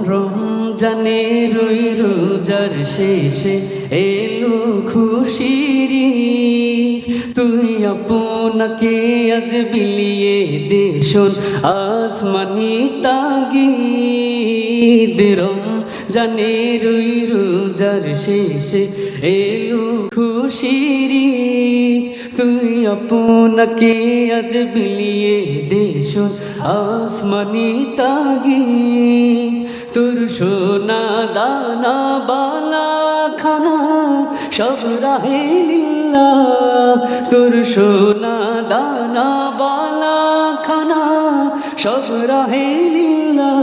রমজানে রই রোজার শেষে এলো খুশির ঈদ। তুই আপনাকে আজ বিলিয়ে দে শোন আসমানি তাগিদ। রমজানে রই রোজার শেষে এলো খুশির ঈদ। তুই আপনাকে আজ বিলিয়ে দে শোন আসমানি তাগিদ। তোর সোনা দানা বালা খানা সব রাহে লিল্লাহ। তোর সোনা দানা বালা খানা সব রাহে লিল্লাহ।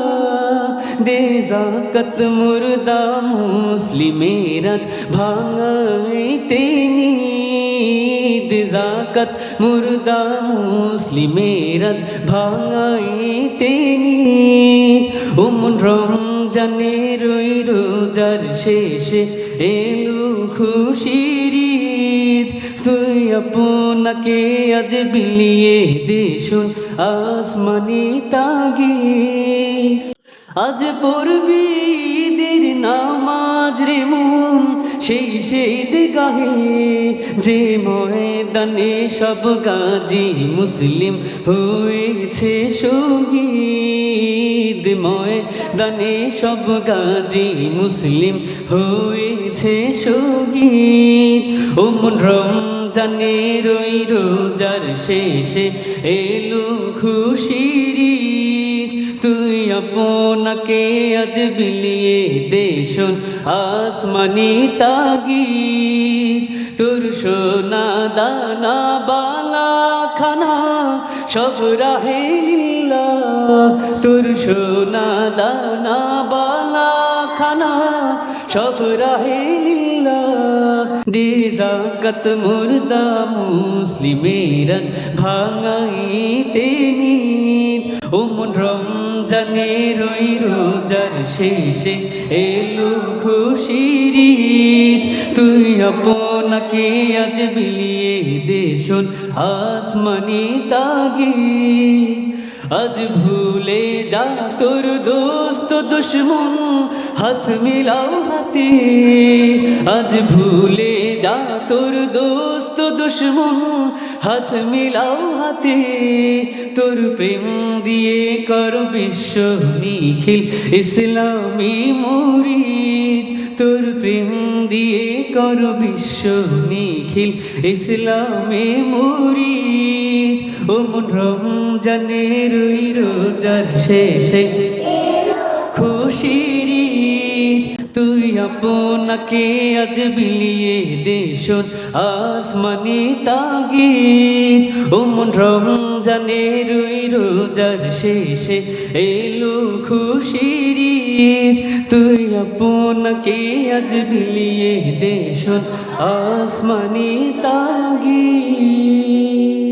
দে যাকাত মুর্দা মুসলিমের আজ ভাঙাইতে নিদ। যাকাত মুর্দা মুসলিমের আজ ভাঙাইতে নিদ। রমজানে রই রোজার শেষে এলো খুশির ঈদ। তুই আপনাকে আজ বিলিয়ে দে শোন আসমানি তাগিদ। আজ পড়বি ঈদের নামাজ রে মন সেই ঈদগাহে, যে ময়দানে সব গাজী মুসলিম হয়েছে শহীদ। ময়দানে সব গাজী মুসলিম হয়েছে শহীদ। রমজানে রই রোজার শেষে এলো খুশির ঈদ। তুই আপনাকে আজ বিলিয়ে দে শোন আসমানি তাগিদ। তোর সোনা দানা বালা খানা সব রাহে লিল্লাহ। তোর সোনা দানা বালা খানা সব রাহে লিল্লাহ। দে যাকাত মুর্দা মুসলিমের আজ ভাঙাইতে নিদ। রমজানে রই রোজার শেষে এলো খুশির ঈদ। তুই আপনাকে আজ বিলিয়ে দে শোন আসমানি তাগিদ। আজ ভুলে যা তোর দোস্ত দুশ্মন হাত মিলাও হাতে। আজ ভুলে যা তোর দোস্ত দুশ্মন হাত মিলাও হাতে। তোর প্রেম দিয়ে কর বিশ্ব নিখিল ইসলামী মুরিদ। তোর প্রেম দিয়ে কর বিশ্ব নিখিল ইসলামী মুরিদ। রমজানে রই রোজার শেষে খুশির ঈদ। তুই আপনাকে আজ বিলিয়ে দে শোন আসমানি তাগিদ। রমজানে রই রোজার শেষে এলো খুশির ঈদ। তুই আপনাকে আজ বিলিয়ে দে শোন আসমানি তাগিদ।